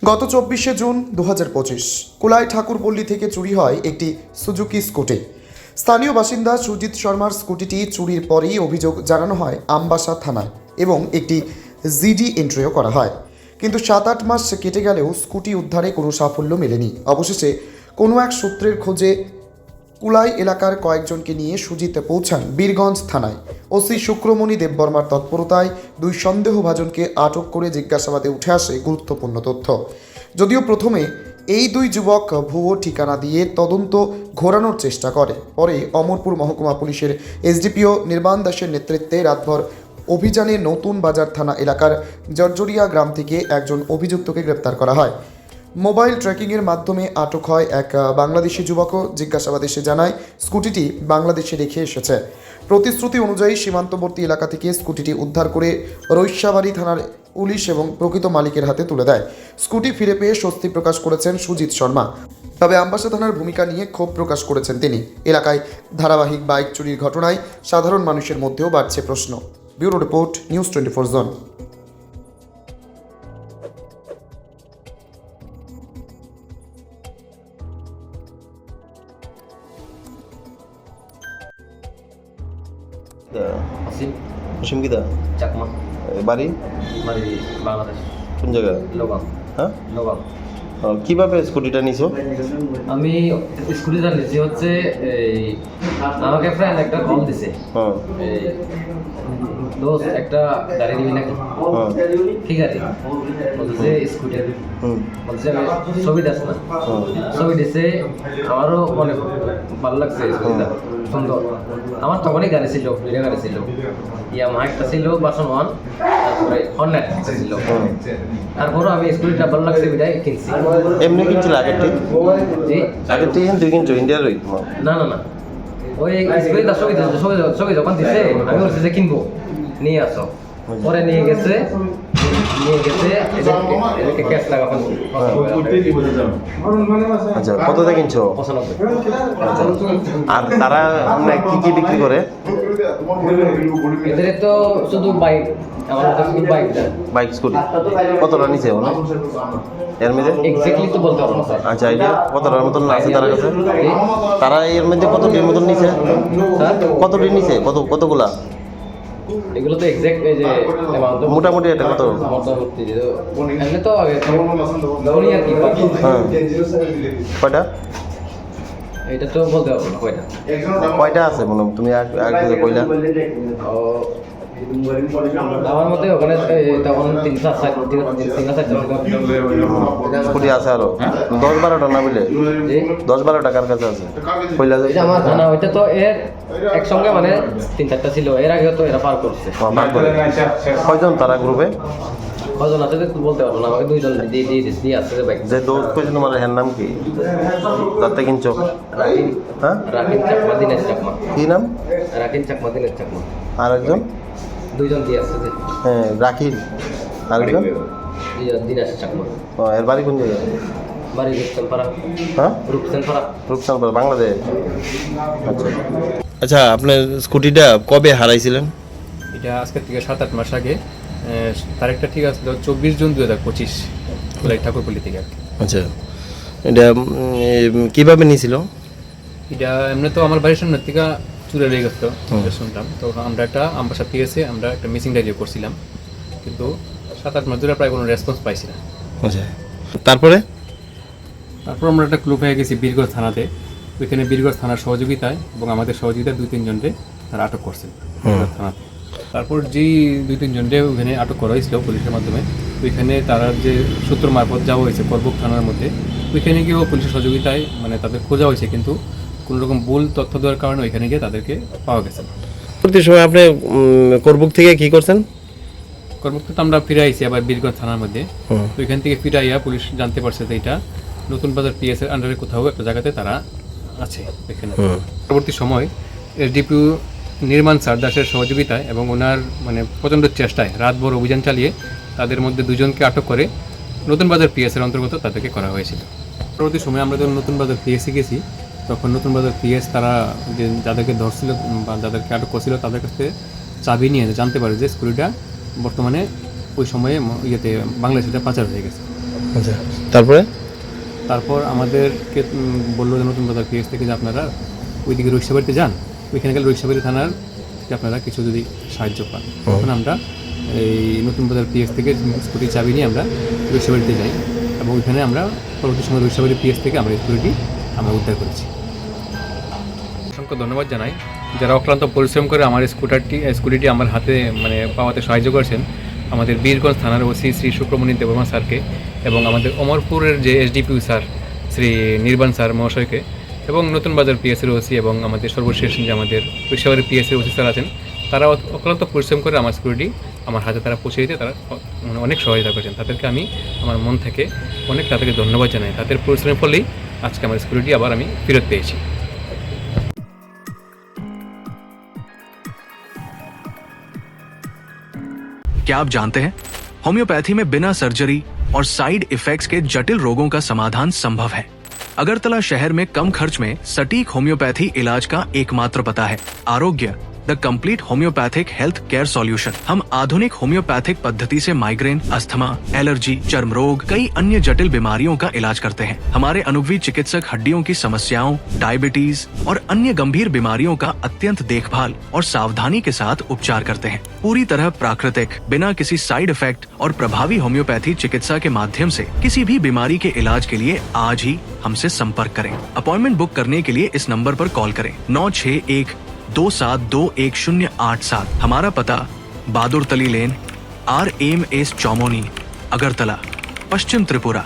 গত 24শে জুন 2025 কুলাই ঠাকুরপল্লী থেকে চুরি হয় একটি সুজুকি স্কুটি। স্থানীয় বাসিন্দা সুজিত শর্মার স্কুটিটি চুরির পরেই অভিযোগ জানানো হয় আমবাসা থানায় এবং একটি জিডি এন্ট্রিও করা হয়। কিন্তু 7-8 মাস কেটে গেলেও স্কুটি উদ্ধারে কোনো সাফল্য মেলেনি। অবশেষে কোনো এক সূত্রের খোঁজে কুলাই এলাকার কয়েকজনকে নিয়ে সুজিত পৌঁছান বীরগঞ্জ থানায়। ওসি শুক্রমণি দেববর্মার তৎপরতায় দুই সন্দেহভাজনকে আটক করে জিজ্ঞাসাবাদে উঠে আসে গুরুত্বপূর্ণ তথ্য। যদিও প্রথমে এই দুই যুবক ভুয়ো ঠিকানা দিয়ে তদন্ত ঘোরানোর চেষ্টা করে, পরে অমরপুর মহকুমা পুলিশের এসডিপিও নির্বাণ দাসের নেতৃত্বে রাতভর অভিযানে নতুন বাজার থানা এলাকার জর্জরিয়া গ্রাম থেকে একজন অভিযুক্তকে গ্রেপ্তার করা হয়। মোবাইল ট্র্যাকিংয়ের মাধ্যমে আটক হয় এক বাংলাদেশি যুবকও। জিজ্ঞাসাবাদে সে জানায় স্কুটিটি বাংলাদেশে রেখে এসেছে। প্রতিশ্রুতি অনুযায়ী সীমান্তবর্তী এলাকা থেকে স্কুটিটি উদ্ধার করে রৈশাবাড়ি থানার পুলিশ এবং প্রকৃত মালিকের হাতে তুলে দেয়। স্কুটি ফিরে পেয়ে স্বস্তি প্রকাশ করেছেন সুজিত শর্মা। তবে আমবাসা থানার ভূমিকা নিয়ে ক্ষোভ প্রকাশ করেছেন তিনি। এলাকায় ধারাবাহিক বাইক চুরির ঘটনায় সাধারণ মানুষের মধ্যেও বাড়ছে প্রশ্ন। ব্যুরো রিপোর্ট, নিউজ 24 জন। আসিফ অসীম কিদা চাকমা বাড়ি বাড়ি বাংলাদেশ কোন জায়গায়? লোগাং। হ্যাঁ, লোগাং। কিভাবে স্কুটিটা নিছো? আমি স্কুটিটা নিয়েছি হচ্ছে এই আমাকে ফ্রেন্ড একটা কল দিছে, হ্যাঁ এই দোস্ত একটা গাড়ি নিবি নাকি? হ্যাঁ ঠিক আছে বলছে স্কুটি হুম বলছে আমি ছবি দেখ না, ছবি দিছে। আমারও অনেক ভালো লাগছে স্কুটিটা, সুন্দর। আমার তখনই গাড়ি ছিল, দুইটা গাড়ি ছিল, ইয়ামাহা একটা ছিল ভার্সন 1, তারপরে হর্নেট একটা ছিল। তারপরও আমি স্কুটিটা ভালো লাগছে বিদায় কিনছি। এমনি কিনছিল আগেরটি? জি আগেরটি তুই কিনছো ইন্ডিয়ারই? না না না, ওই স্কুটিটা ছবি যখন দিছে আমি বলছি যে কিনবো, নিয়ে আসো। পরে নিয়ে গেছে এদেরকে ক্যাশ টাকা আচ্ছা, কততে কিনছো? 95। আর তারা কি কি বিক্রি করে? এদের তো শুধু বাইক, আমার কাছে শুধু বাইক দেয়, বাইক স্কুটি। কতটা নিছে ওনা এর মধ্যে? এক্স্যাক্টলি তো বলতে পারবো না স্যার। আচ্ছা, আইডিয়া কতটার মতন আছে তার কাছে? তারা এর মধ্যে কতটির মতন নিছে? কতটি নিছে? কতগুলা? এগুলো তো এক্সাক্ট এই যে মোটামুটি এটা কত? মোটামুটি এমনি তো আগে ধরি আর কি। হ্যাঁ, কয়টা? এটা তো বলতে পারবো না কয়টা। কয়টা আছে মনে তুমি আগে কইলা? আমার মতে ওখানে তখন 3-4 স্কুটি আছে আরো 10-12টা না বুঝলে? 10-12 টাকার কাছে আছে কইলা যে? এটা আমার জানা, ওইটা তো এর একসঙ্গে মানে 3-4টা ছিল, এর আগেও তো এরা পার করছে। কয়জন তারা গ্রুপে? কজন আছে তো বলতে পারবো না, আমাকে 2জন দিয়ে আসছে বাইক। যে দোস্ত কইছে তোমার এর নাম কি? যাতে কিনছো? হ্যাঁ, রাকিন চাকমা, দিনেশ চাকমা। কি নাম? রাকিন চাকমা, দিনেশ চাকমা। আর একজন? 2জন দিয়ে আসছে যে। হ্যাঁ, রাকিব। আরেকজন? দিনেশ চাকমা। এর বাড়ি কোন জায়গায়? বাড়ি রূপসেনপাড়া। হ্যাঁ, রূপসেনপাড়া। রূপসানপুর, বাংলাদেশ। আচ্ছা আচ্ছা, আপনার স্কুটিটা কবে হারাইছিলেন? এটা আজকের থেকে 7-8 মাস আগে। তারিখটা ঠিক আছে 24 জুন 2025 কুলাই ঠাকুরপল্লী থেকে আর কি। আচ্ছা, এটা কিভাবে নিয়েছিল? এটা এমনি তো আমার বাড়ির সামনের থেকে চুরে রয়ে গেছিলো, শুনলাম। তো আমরা একটা আমবাসা পিএসে আমরা একটা মিসিং ডায়েরি করছিলাম, কিন্তু 7-8 মাস ধরে প্রায় কোনো রেসপন্স পাইছি না। আচ্ছা, তারপর আমরা একটা ক্লু পেয়ে গেছি বীরগঞ্জ থানাতে। ওইখানে বীরগঞ্জ থানার সহযোগিতায় এবং আমাদের সহযোগিতায় 2-3 জনকে তারা আটক করছে থানাতে। তারপর যেই 2-3 জনকে ওইখানে আটক করা হয়েছিল পুলিশের মাধ্যমে, ওইখানে তারা যে সূত্র মারফত যাওয়া হয়েছে করবুক থানার মধ্যে, ওইখানে গিয়েও পুলিশের সহযোগিতায় মানে তাদের খোঁজা হয়েছে, কিন্তু কোনো রকম ভুল তথ্য দেওয়ার কারণে ওইখানে গিয়ে তাদেরকে পাওয়া গেছে। প্রতি সময় আপনি করবুক থেকে কি করছেন? করবুক তো আমরা ফিরে আইছি আবার বীরগঞ্জ থানার মধ্যে। ওইখান থেকে ফিরে আইয়া পুলিশ জানতে পারছে যে এটা নতুন বাজার পিএস এর আন্ডারে কোথাও একটা জায়গাতে তারা আছে এখানে। পরবর্তী সময় এসডিপিও নির্মাণ স্যার দাসের সহযোগিতায় এবং ওনার মানে প্রচণ্ড চেষ্টায় রাতভর অভিযান চালিয়ে তাদের মধ্যে 2জনকে আটক করে নতুন বাজার পিএসের অন্তর্গত তাদেরকে করা হয়েছিল। পরবর্তী সময় আমরা যখন নতুন বাজার পিএসে গেছি, তখন নতুন বাজার পিএস তারা যে যাদেরকে ধরছিল বা যাদেরকে আটক করছিল তাদের কাছে চাবি নিয়ে জানতে পারে যে স্কুটিটা বর্তমানে ওই সময়ে ইয়েতে বাংলাদেশে পাচার হয়ে গেছে। আচ্ছা, তারপরে তারপর আমাদেরকে বললো যে নতুন বাজার পিএস থেকে যে আপনারা ওইদিকে রইসাবাড়িতে যান, ওইখানে গেলে রইসাবাড়ি থানার থেকে আপনারা কিছু যদি সাহায্য পান, তখন আমরা এই নতুন বাজার পিএস থেকে স্কুটির চাবি নিয়ে আমরা রইসাবাড়িতে যাই এবং ওইখানে আমরা পরবর্তী সময় রইসাবাড়ি পিএস থেকে আমরা স্কুটিটি আমরা উদ্ধার করেছি। অসংখ্য ধন্যবাদ জানাই যারা অক্লান্ত পরিশ্রম করে আমার স্কুটিটি আমার হাতে মানে পাওয়াতে সাহায্য করেছেন, আমাদের বীরগঞ্জ থানার ওসি শ্রী শুক্রমণি দেববর্মা স্যারকে এবং আমাদের অমরপুরের যে এসডিপিউ স্যার শ্রী নির্বাণ স্যার মহাশয়কে এবং নতুন বাজার পিএসের ওসি এবং আমাদের সর্বশেষ যে আমাদের পেশাবাড়ি পিএসের ওসি স্যার আছেন, তারা অক্লান্ত পরিশ্রম করে আমার স্কুটিটি আমার হাতে তারা পৌঁছে দিতে তারা মানে অনেক সহায়তা করেছেন। তাদেরকে আমি আমার মন থেকে অনেক তাদেরকে ধন্যবাদ জানাই। তাদের পরিশ্রমের ফলেই আজকে আমার স্কুটিটি আবার আমি ফেরত পেয়েছি। क्या आप जानते हैं होम्योपैथी में बिना सर्जरी और साइड इफेक्ट्स के जटिल रोगों का समाधान संभव है। अगरतला शहर में कम खर्च में सटीक होम्योपैथी इलाज का एकमात्र पता है आरोग्य the complete homeopathic health care solution. हम आधुनिक होम्योपैथिक पद्धति से माइग्रेन, अस्थमा, एलर्जी, चर्म रोग, कई अन्य जटिल बीमारियों का इलाज करते हैं। हमारे अनुभवी चिकित्सक हड्डियों की समस्याओं, डायबिटीज और अन्य गंभीर बीमारियों का अत्यंत देखभाल और सावधानी के साथ उपचार करते हैं। पूरी तरह प्राकृतिक, बिना किसी साइड इफेक्ट और प्रभावी होम्योपैथी चिकित्सा के माध्यम से किसी भी बीमारी के इलाज के लिए आज ही हमसे संपर्क करें। अपॉइंटमेंट बुक करने के लिए इस नंबर पर कॉल करें 9612721087। हमारा पता बहादुर तली लेन, RMS चौमोनी, अगरतला, पश्चिम त्रिपुरा।